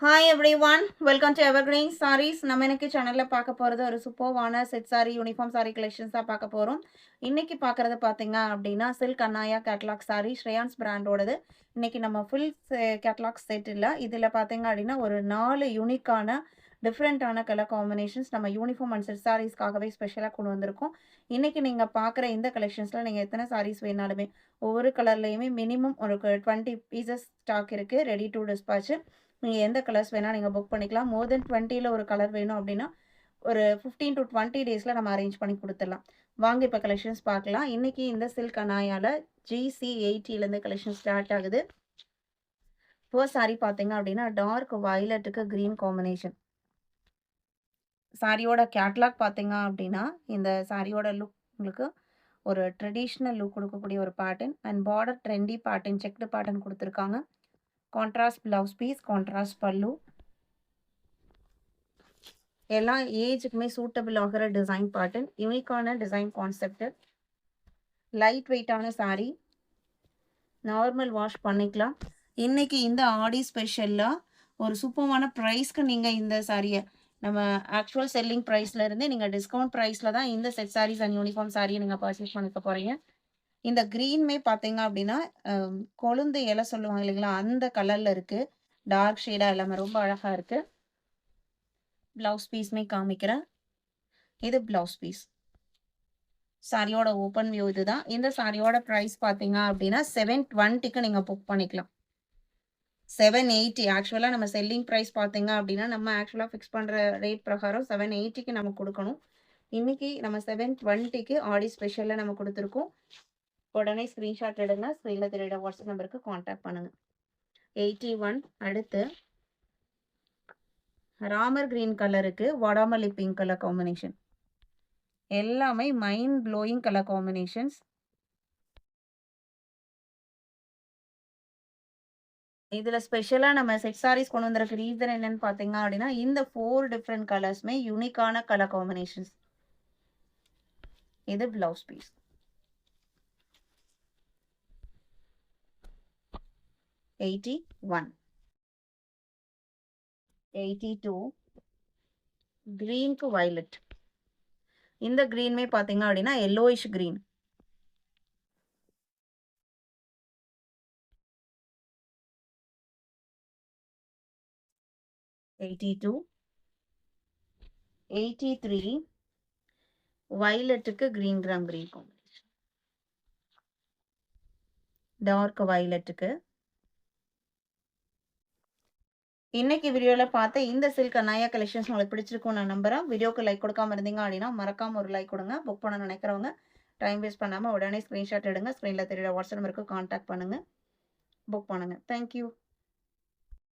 Hi everyone, welcome to Evergreen Sarees. நம்ம இன்னைக்கு சேனலில் பார்க்க போகிறது ஒரு சூப்பர்வான set sari, uniform sari collections தான் பார்க்க போகிறோம். இன்னைக்கு பார்க்குறது பார்த்தீங்க அப்படின்னா சில்க் அன்னாயா கேட்லாக் சாரி, ஸ்ரேயான்ஸ் பிராண்டோடது. இன்னைக்கு நம்ம ஃபுல் கேட்லாக் செட் இல்லை, இதில் பார்த்தீங்க அப்படின்னா ஒரு 4 யூனிக்கான டிஃப்ரெண்ட்டான கலர் காம்பினேஷன்ஸ் நம்ம யூனிஃபார்ம் அண்ட் செட் சாரீஸ்க்காகவே ஸ்பெஷலாக கொண்டு வந்திருக்கோம். இன்னைக்கு நீங்கள் பார்க்குற இந்த கலெக்ஷன்ஸில் நீங்கள் எத்தனை சாரீஸ் வேணாலுமே ஒவ்வொரு கலர்லேயுமே மினிமம் ஒரு 20 பீசஸ் ஸ்டாக் இருக்குது, ரெடி டு டிஸ்பேட்ச். நீங்கள் எந்த கலர்ஸ் வேணால் நீங்கள் புக் பண்ணிக்கலாம். மோர் தென் 20ல் ஒரு கலர் வேணும் அப்படின்னா ஒரு 15 to 20 டேஸில் நம்ம அரேஞ்ச் பண்ணி கொடுத்துடலாம். வாங்க இப்போ கலெக்ஷன்ஸ் பார்க்கலாம். இன்றைக்கி இந்த சில்க் அனாயால் GC80லேருந்து கலெக்ஷன் ஸ்டார்ட் ஆகுது. ஃபர்ஸ்ட் சாரீ பார்த்தீங்க அப்படின்னா டார்க் வயலட்டுக்கு க்ரீன் காம்பினேஷன். சாரியோட கேட்லாக் பார்த்தீங்க அப்படின்னா இந்த சாரியோட லுக் உங்களுக்கு ஒரு ட்ரெடிஷ்னல் லுக் கொடுக்கக்கூடிய ஒரு pattern and border trendy pattern, checked pattern கொடுத்துருக்காங்க. கான்ட்ராஸ்ட் பிளவுஸ் பீஸ், கான்ட்ராஸ்ட் பல்லு, எல்லா ஏஜுக்குமே சூட்டபிள் ஆகிற டிசைன் பேட்டர்ன், யூனிக்கான டிசைன் கான்செப்ட், லைட் வெயிட்டான சாரீ, நார்மல் வாஷ் பண்ணிக்கலாம். இன்னைக்கு இந்த ஆடி ஸ்பெஷலாக ஒரு சூப்பரான ப்ரைஸ்க்கு நீங்கள் இந்த சாரியை நம்ம ஆக்சுவல் செல்லிங் ப்ரைஸில் இருந்து நீங்கள் டிஸ்கவுண்ட் ப்ரைஸில் தான் இந்த செட் சாரீஸ் அண்ட் யூனிஃபார்ம் சாரியை நீங்கள் பர்ச்சேஸ் பண்ணிக்க போகிறீங்க. இந்த க்ரீன்மே பார்த்தீங்க அப்படின்னா கொழுந்து இலை சொல்லுவாங்க இல்லைங்களா, அந்த கலரில் இருக்குது. டார்க் ஷேடாக எல்லாமே ரொம்ப அழகாக இருக்குது. ப்ளவுஸ் பீஸ்மே காமிக்கிறேன். இது ப்ளவுஸ் பீஸ். சாரியோட ஓப்பன் வியூ இதுதான். இந்த சாரியோட ப்ரைஸ் பார்த்தீங்க அப்படின்னா 720க்கு நீங்கள் புக் பண்ணிக்கலாம். 780 ஆக்சுவலாக நம்ம செல்லிங் ப்ரைஸ் பார்த்தீங்க அப்படின்னா நம்ம ஆக்சுவலாக ஃபிக்ஸ் பண்ணுற ரேட் பிரகாரம் 780க்கு நம்ம கொடுக்கணும். இன்னைக்கு நம்ம 720க்கு ஆடி ஸ்பெஷலில் நம்ம கொடுத்துருக்கோம். உடனே ஸ்க்ரீன்ஷாட் எடுங்க, ஸ்க்ரீனில் தெரியுற வாட்ஸ்அப் நம்பருக்கு காண்டாக்ட் பண்ணுங்கள். 81. அடுத்து ராமர் கிரீன் கலருக்கு வாடாமல்லி பிங்க் கலர் காம்பினேஷன். எல்லாமே மைண்ட் ப்ளோயிங் கலர் காம்பினேஷன்ஸ். இதில் ஸ்பெஷலாக நம்ம செட் சாரீஸ் கொண்டு வந்திருக்க ரீசன் என்னன்னு பார்த்தீங்க அப்படின்னா இந்த 4 டிஃப்ரெண்ட் கலர்ஸுமே யூனிக்கான கலர் காம்பினேஷன்ஸ். இது பிளவுஸ் பீஸ். $81. 82. கிரீனுக்கு வயலட். இந்த கிரீன்மே பார்த்தீங்க அப்படின்னா எல்லோயிஷ் கிரீன். $82. 83. வயலட்டுக்கு green gram green combination. Dark வயலட்டுக்கு. இன்னைக்கு வீடியோவில் பார்த்த இந்த சில்க் அன்னாயா கலெக்ஷன்ஸ் உங்களுக்கு பிடிச்சிருக்கும் நான் நம்புறேன். வீடியோக்கு லைக் கொடுக்காம இருந்தீங்க அப்படின்னா மறக்காம ஒரு லைக் கொடுங்க. புக் பண்ண நினைக்கிறவங்க டைம் வேஸ்ட் பண்ணாமல் உடனே ஸ்க்ரீன்ஷாட் எடுங்க, ஸ்க்ரீனில் தெரியுற வாட்ஸ்அப் நம்பருக்கு கான்டாக்ட் பண்ணுங்கள், புக் பண்ணுங்கள். தேங்க்யூ.